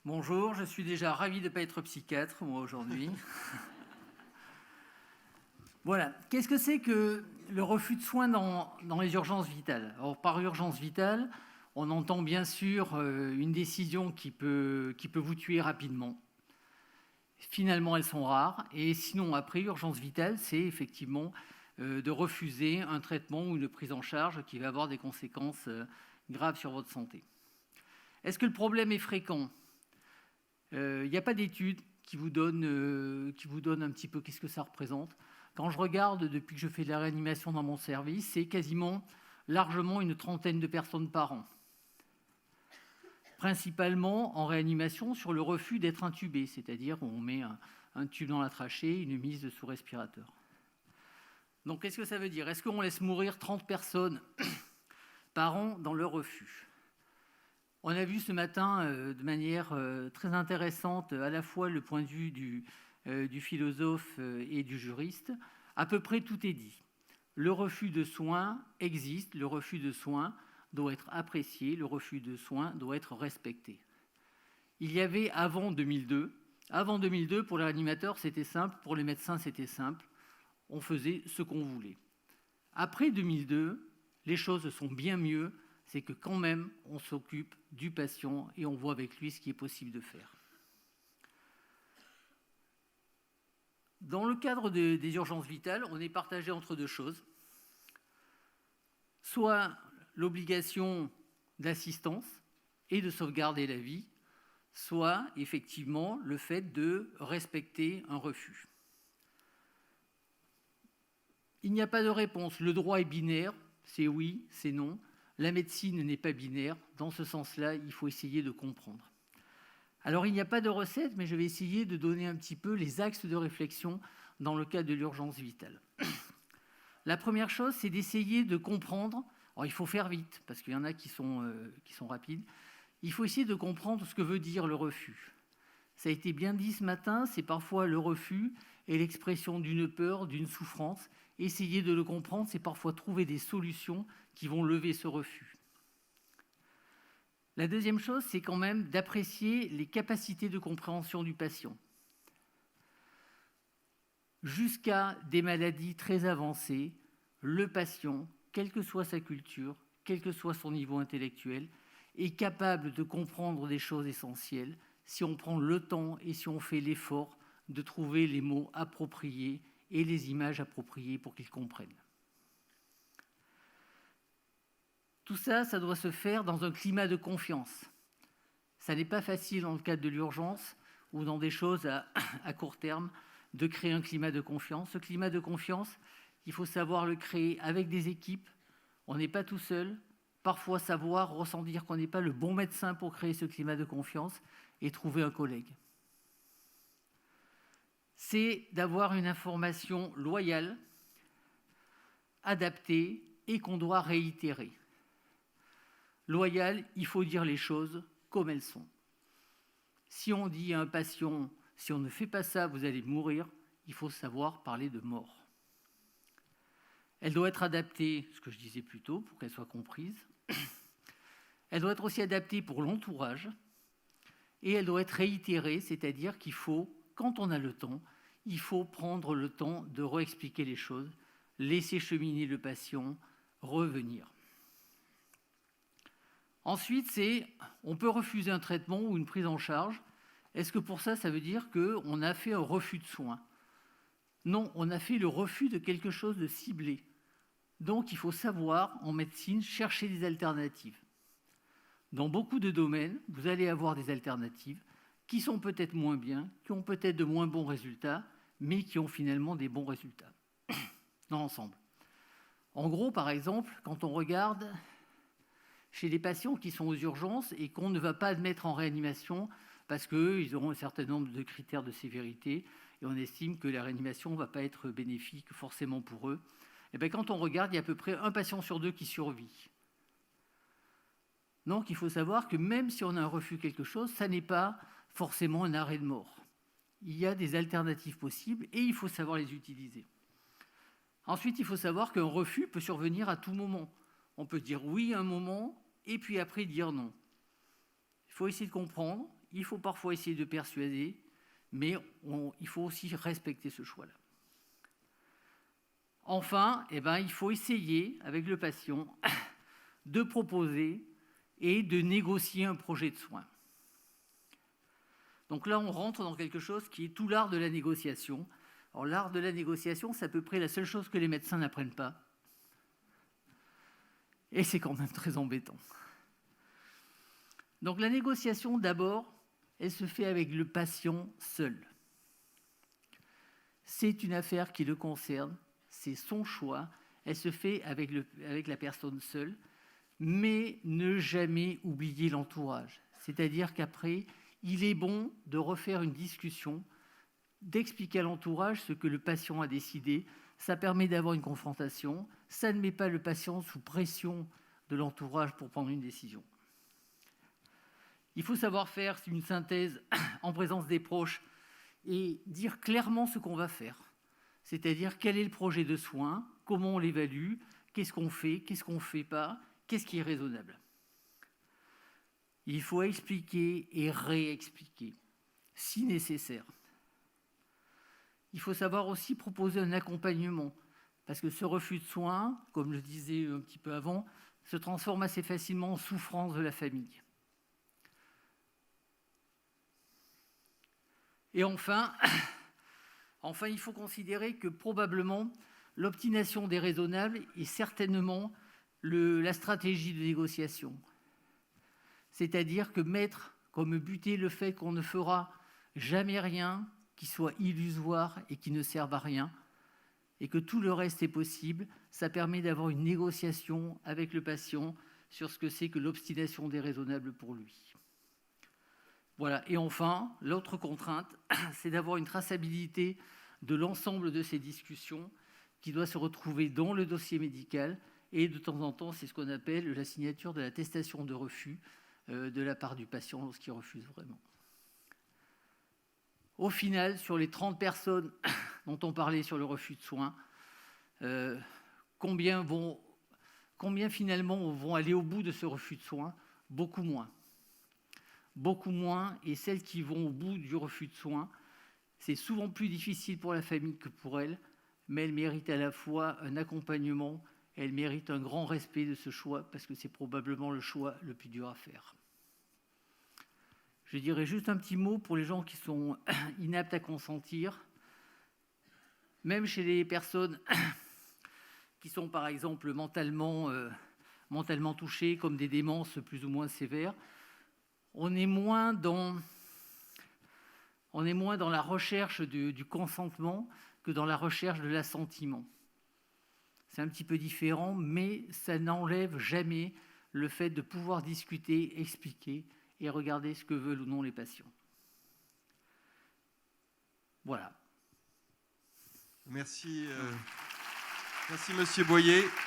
Bonjour, je suis déjà ravi de ne pas être psychiatre, moi, aujourd'hui. Voilà, qu'est-ce que c'est que le refus de soins dans les urgences vitales? Alors, par urgence vitale, on entend bien sûr une décision qui peut vous tuer rapidement. Finalement, elles sont rares. Et sinon, après, urgence vitale, c'est effectivement de refuser un traitement ou une prise en charge qui va avoir des conséquences graves sur votre santé. Est-ce que le problème est fréquent? Il n'y a pas d'études qui vous donnent un petit peu qu'est-ce que ça représente. Quand je regarde, depuis que je fais de la réanimation dans mon service, c'est quasiment largement une trentaine de personnes par an. Principalement en réanimation sur le refus d'être intubé, c'est-à-dire où on met un tube dans la trachée, une mise sous respirateur. Donc qu'est-ce que ça veut dire? Est-ce qu'on laisse mourir 30 personnes par an dans le refus? On a vu ce matin de manière très intéressante à la fois le point de vue du philosophe et du juriste. À peu près tout est dit. Le refus de soins existe, le refus de soins doit être apprécié, le refus de soins doit être respecté. Il y avait avant 2002, pour les réanimateurs c'était simple, pour les médecins c'était simple, on faisait ce qu'on voulait. Après 2002, les choses sont bien mieux, c'est que quand même on s'occupe du patient et on voit avec lui ce qui est possible de faire. Dans le cadre des urgences vitales, on est partagé entre deux choses. Soit l'obligation d'assistance et de sauvegarder la vie, soit effectivement le fait de respecter un refus. Il n'y a pas de réponse. Le droit est binaire, c'est oui, c'est non. La médecine n'est pas binaire. Dans ce sens-là, il faut essayer de comprendre. Alors, il n'y a pas de recette, mais je vais essayer de donner un petit peu les axes de réflexion dans le cas de l'urgence vitale. La première chose, c'est d'essayer de comprendre. Alors, il faut faire vite, parce qu'il y en a qui sont rapides. Il faut essayer de comprendre ce que veut dire le refus. Ça a été bien dit ce matin, c'est parfois le refus et l'expression d'une peur, d'une souffrance. Essayer de le comprendre, c'est parfois trouver des solutions qui vont lever ce refus. La deuxième chose, c'est quand même d'apprécier les capacités de compréhension du patient. Jusqu'à des maladies très avancées, le patient, quelle que soit sa culture, quel que soit son niveau intellectuel, est capable de comprendre des choses essentielles si on prend le temps et si on fait l'effort de trouver les mots appropriés et les images appropriées pour qu'il comprenne. Tout ça, ça doit se faire dans un climat de confiance. Ça n'est pas facile dans le cadre de l'urgence ou dans des choses à court terme de créer un climat de confiance. Ce climat de confiance, il faut savoir le créer avec des équipes. On n'est pas tout seul. Parfois, savoir ressentir qu'on n'est pas le bon médecin pour créer ce climat de confiance et trouver un collègue. C'est d'avoir une information loyale, adaptée et qu'on doit réitérer. Loyal, il faut dire les choses comme elles sont. Si on dit à un patient, si on ne fait pas ça, vous allez mourir, il faut savoir parler de mort. Elle doit être adaptée, ce que je disais plus tôt, pour qu'elle soit comprise. Elle doit être aussi adaptée pour l'entourage. Et elle doit être réitérée, c'est-à-dire qu'il faut, quand on a le temps, il faut prendre le temps de réexpliquer les choses, laisser cheminer le patient, revenir. Ensuite, on peut refuser un traitement ou une prise en charge. Est-ce que pour ça, ça veut dire qu'on a fait un refus de soins? Non, on a fait le refus de quelque chose de ciblé. Donc, il faut savoir, en médecine, chercher des alternatives. Dans beaucoup de domaines, vous allez avoir des alternatives qui sont peut-être moins bien, qui ont peut-être de moins bons résultats, mais qui ont finalement des bons résultats dans l'ensemble. En gros, par exemple, quand on regarde chez les patients qui sont aux urgences et qu'on ne va pas admettre en réanimation parce qu'ils auront un certain nombre de critères de sévérité et on estime que la réanimation ne va pas être bénéfique forcément pour eux, et bien quand on regarde, il y a à peu près un patient sur deux qui survit. Donc il faut savoir que même si on a un refus quelque chose, ça n'est pas forcément un arrêt de mort. Il y a des alternatives possibles et il faut savoir les utiliser. Ensuite, il faut savoir qu'un refus peut survenir à tout moment. On peut dire oui à un moment et puis après dire non. Il faut essayer de comprendre il faut parfois essayer de persuader, mais il faut aussi respecter ce choix-là. Enfin, il faut essayer, avec le patient, de proposer et de négocier un projet de soins. Donc là, on rentre dans quelque chose qui est tout l'art de la négociation. Alors l'art de la négociation, c'est à peu près la seule chose que les médecins n'apprennent pas. Et c'est quand même très embêtant. Donc la négociation, d'abord, elle se fait avec le patient seul. C'est une affaire qui le concerne, c'est son choix, elle se fait avec la personne seule, mais ne jamais oublier l'entourage. C'est-à-dire qu'après, il est bon de refaire une discussion, d'expliquer à l'entourage ce que le patient a décidé. Ça permet d'avoir une confrontation, ça ne met pas le patient sous pression de l'entourage pour prendre une décision. Il faut savoir faire une synthèse en présence des proches et dire clairement ce qu'on va faire. C'est-à-dire quel est le projet de soins, comment on l'évalue, qu'est-ce qu'on fait pas, qu'est-ce qui est raisonnable. Il faut expliquer et réexpliquer, si nécessaire. Il faut savoir aussi proposer un accompagnement, parce que ce refus de soins, comme je le disais un petit peu avant, se transforme assez facilement en souffrance de la famille. Et enfin, il faut considérer que probablement l'obstination déraisonnable est certainement la stratégie de négociation. C'est-à-dire que mettre comme buté le fait qu'on ne fera jamais rien qui soit illusoire et qui ne serve à rien, et que tout le reste est possible, ça permet d'avoir une négociation avec le patient sur ce que c'est que l'obstination déraisonnable pour lui. Voilà. Et enfin, l'autre contrainte, c'est d'avoir une traçabilité de l'ensemble de ces discussions qui doit se retrouver dans le dossier médical, et de temps en temps, c'est ce qu'on appelle la signature de l'attestation de refus de la part du patient lorsqu'il refuse vraiment. Au final, sur les 30 personnes dont on parlait sur le refus de soins, combien finalement vont aller au bout de ce refus de soins? Beaucoup moins. Beaucoup moins, et celles qui vont au bout du refus de soins, c'est souvent plus difficile pour la famille que pour elles, mais elles méritent à la fois un accompagnement, elles méritent un grand respect de ce choix, parce que c'est probablement le choix le plus dur à faire. Je dirais juste un petit mot pour les gens qui sont inaptes à consentir. Même chez les personnes qui sont par exemple mentalement touchées, comme des démences plus ou moins sévères, on est moins dans la recherche du consentement que dans la recherche de l'assentiment. C'est un petit peu différent, mais ça n'enlève jamais le fait de pouvoir discuter, expliquer et regarder ce que veulent ou non les patients. Voilà. Merci, Monsieur Boyer.